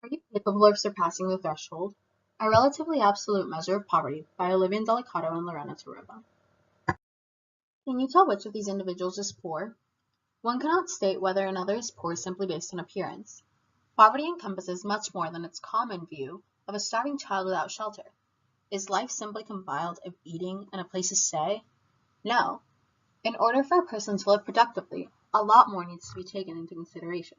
Are you capable of surpassing the threshold? A relatively absolute measure of poverty by Olivia Indelicato and Lorena Terroba. Can you tell which of these individuals is poor? One cannot state whether another is poor simply based on appearance. Poverty encompasses much more than its common view of a starving child without shelter. Is life simply compiled of eating and a place to stay? No. In order for a person to live productively, a lot more needs to be taken into consideration.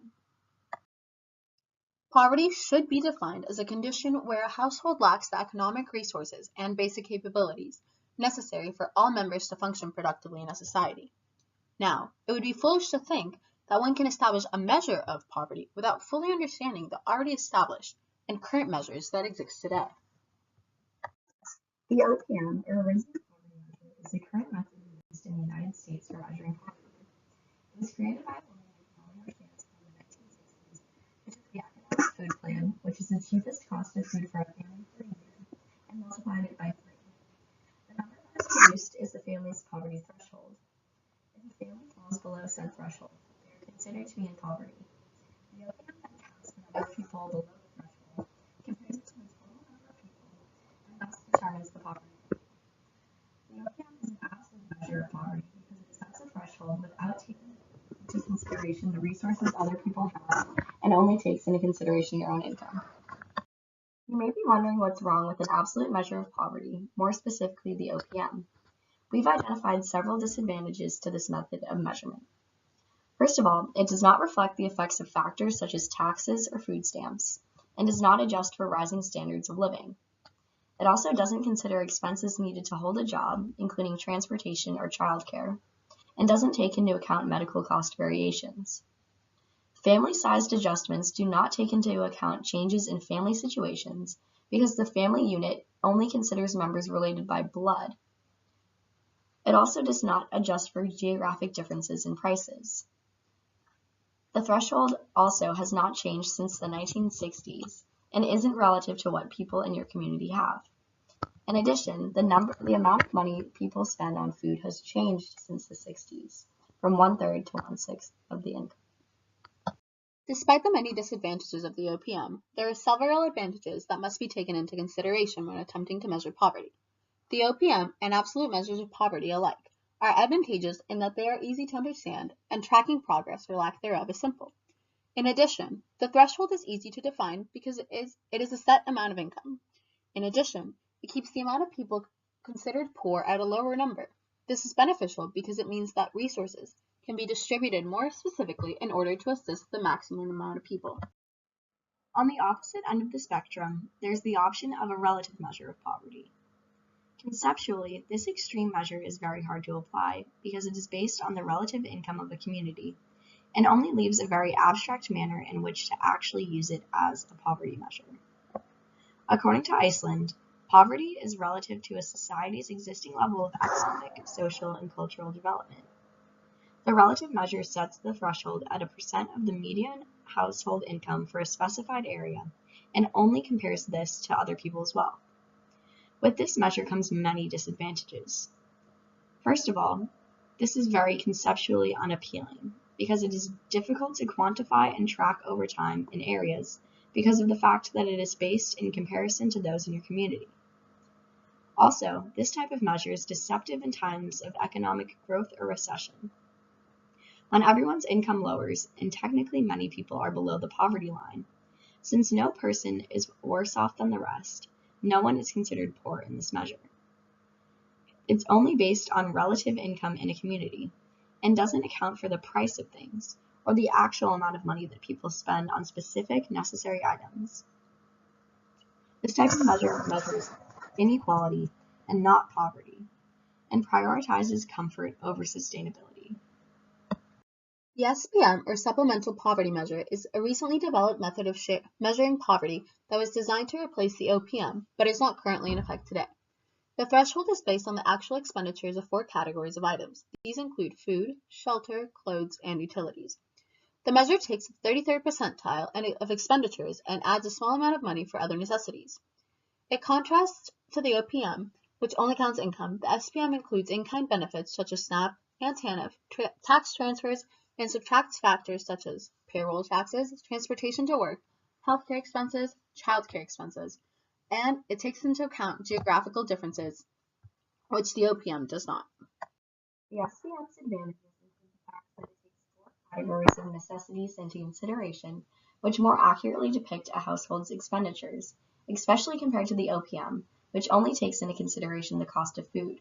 Poverty should be defined as a condition where a household lacks the economic resources and basic capabilities necessary for all members to function productively in a society. Now, it would be foolish to think that one can establish a measure of poverty without fully understanding the already established and current measures that exist today. The OPM, or Resident Poverty Measure, is the current method used in the United States for measuring poverty. It was created by a woman named Olivia in the 1960s, who took the Economic Food Plan, which is the cheapest cost of food for a family per year, and multiplied it by 3. The number that is produced is the family's poverty threshold. If a family falls below said threshold, they are considered to be in poverty. The OPM then counts the number of people below the threshold, compares it to the total number of people, and thus determines the poverty. The OPM is an absolute measure of poverty because it sets a threshold without taking into consideration the resources other people have and only takes into consideration your own income. You may be wondering what's wrong with an absolute measure of poverty, more specifically the OPM. We've identified several disadvantages to this method of measurement. First of all, it does not reflect the effects of factors such as taxes or food stamps, and does not adjust for rising standards of living. It also doesn't consider expenses needed to hold a job, including transportation or childcare, and doesn't take into account medical cost variations. Family-sized adjustments do not take into account changes in family situations because the family unit only considers members related by blood. It also does not adjust for geographic differences in prices. The threshold also has not changed since the 1960s and isn't relative to what people in your community have. In addition, the amount of money people spend on food has changed since the 60s, from 1/3 to 1/6 of the income. Despite the many disadvantages of the OPM, there are several advantages that must be taken into consideration when attempting to measure poverty. The OPM and absolute measures of poverty alike are advantageous in that they are easy to understand and tracking progress or lack thereof is simple. In addition, the threshold is easy to define because it is a set amount of income. In addition, it keeps the amount of people considered poor at a lower number. This is beneficial because it means that resources can be distributed more specifically in order to assist the maximum amount of people. On the opposite end of the spectrum, there's the option of a relative measure of poverty. Conceptually, this extreme measure is very hard to apply because it is based on the relative income of a community and only leaves a very abstract manner in which to actually use it as a poverty measure. According to Iceland, poverty is relative to a society's existing level of economic, social, and cultural development. The relative measure sets the threshold at a percent of the median household income for a specified area and only compares this to other people's wealth. With this measure comes many disadvantages. First of all, this is very conceptually unappealing because it is difficult to quantify and track over time in areas because of the fact that it is based in comparison to those in your community. Also, this type of measure is deceptive in times of economic growth or recession. When everyone's income lowers, and technically many people are below the poverty line, since no person is worse off than the rest, no one is considered poor in this measure. It's only based on relative income in a community, and doesn't account for the price of things, or the actual amount of money that people spend on specific necessary items. This type of measure measures inequality and not poverty, and prioritizes comfort over sustainability. The SPM, or Supplemental Poverty Measure, is a recently developed method of measuring poverty that was designed to replace the OPM, but is not currently in effect today. The threshold is based on the actual expenditures of 4 categories of items. These include food, shelter, clothes, and utilities. The measure takes the 33rd percentile of expenditures and adds a small amount of money for other necessities. In contrast to the OPM, which only counts income, the SPM includes in-kind benefits such as SNAP and TANF, tax transfers, and subtracts factors such as payroll taxes, transportation to work, healthcare expenses, childcare expenses, and it takes into account geographical differences, which the OPM does not. The SPM's advantages include the fact that it takes four categories of necessities into consideration, which more accurately depict a household's expenditures, especially compared to the OPM, which only takes into consideration the cost of food.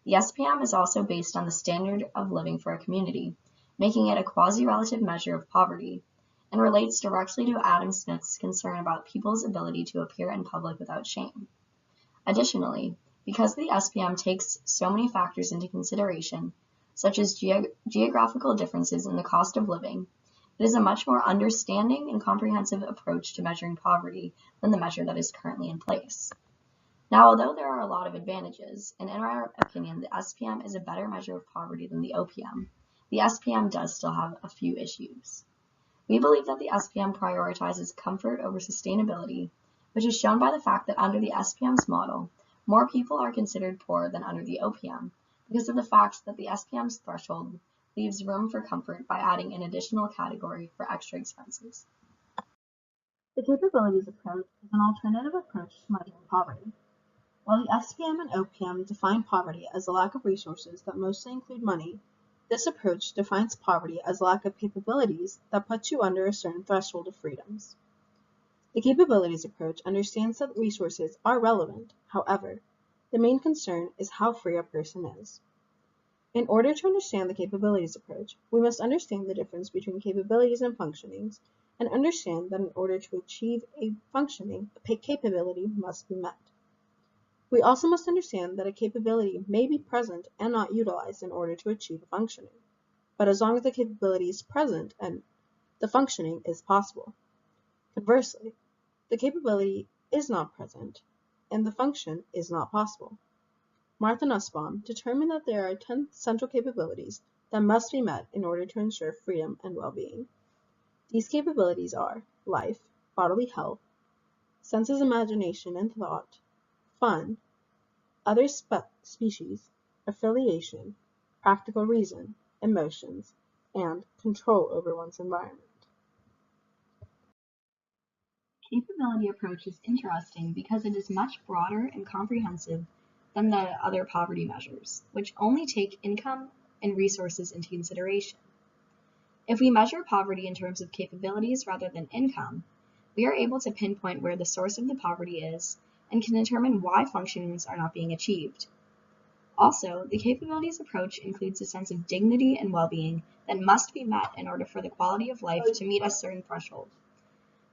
The SPM is also based on the standard of living for a community, making it a quasi-relative measure of poverty, and relates directly to Adam Smith's concern about people's ability to appear in public without shame. Additionally, because the SPM takes so many factors into consideration, such as geographical differences in the cost of living, it is a much more understanding and comprehensive approach to measuring poverty than the measure that is currently in place. Now, although there are a lot of advantages, and in our opinion, the SPM is a better measure of poverty than the OPM, the SPM does still have a few issues. We believe that the SPM prioritizes comfort over sustainability, which is shown by the fact that under the SPM's model, more people are considered poor than under the OPM, because of the fact that the SPM's threshold leaves room for comfort by adding an additional category for extra expenses. The capabilities approach is an alternative approach to measuring poverty. While the SPM and OPM define poverty as a lack of resources that mostly include money, this approach defines poverty as a lack of capabilities that puts you under a certain threshold of freedoms. The capabilities approach understands that resources are relevant. However, the main concern is how free a person is. In order to understand the capabilities approach, we must understand the difference between capabilities and functionings, and understand that in order to achieve a functioning, a capability must be met. We also must understand that a capability may be present and not utilized in order to achieve a functioning, but as long as the capability is present and the functioning is possible. Conversely, the capability is not present and the function is not possible. Martha Nussbaum determined that there are 10 central capabilities that must be met in order to ensure freedom and well-being. These capabilities are life, bodily health, senses, imagination and thought, fun, other species, affiliation, practical reason, emotions, and control over one's environment. Capability approach is interesting because it is much broader and comprehensive than the other poverty measures, which only take income and resources into consideration. If we measure poverty in terms of capabilities rather than income, we are able to pinpoint where the source of the poverty is and can determine why functionings are not being achieved. Also, the capabilities approach includes a sense of dignity and well-being that must be met in order for the quality of life to meet a certain threshold.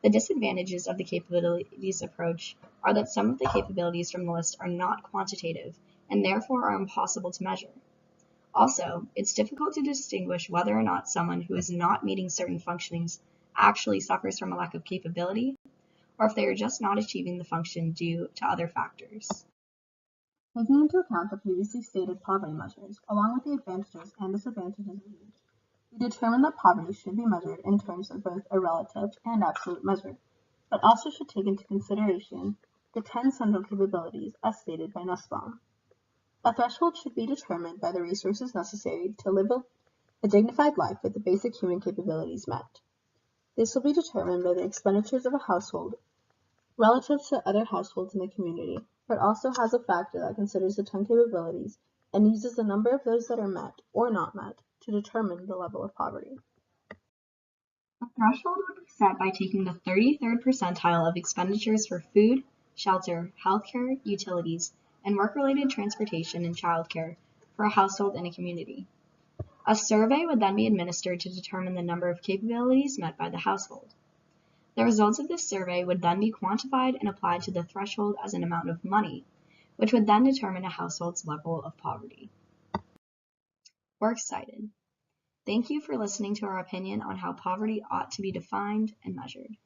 The disadvantages of the capabilities approach are that some of the capabilities from the list are not quantitative and therefore are impossible to measure. Also, it's difficult to distinguish whether or not someone who is not meeting certain functionings actually suffers from a lack of capability, or if they are just not achieving the function due to other factors. Taking into account the previously stated poverty measures, along with the advantages and disadvantages of each, we determined that poverty should be measured in terms of both a relative and absolute measure, but also should take into consideration the 10 central capabilities as stated by Nussbaum. A threshold should be determined by the resources necessary to live a dignified life with the basic human capabilities met. This will be determined by the expenditures of a household relative to other households in the community, but also has a factor that considers the 10 capabilities and uses the number of those that are met or not met to determine the level of poverty. The threshold would be set by taking the 33rd percentile of expenditures for food, shelter, healthcare, utilities, and work-related transportation and childcare for a household in a community. A survey would then be administered to determine the number of capabilities met by the household. The results of this survey would then be quantified and applied to the threshold as an amount of money, which would then determine a household's level of poverty. We're excited. Thank you for listening to our opinion on how poverty ought to be defined and measured.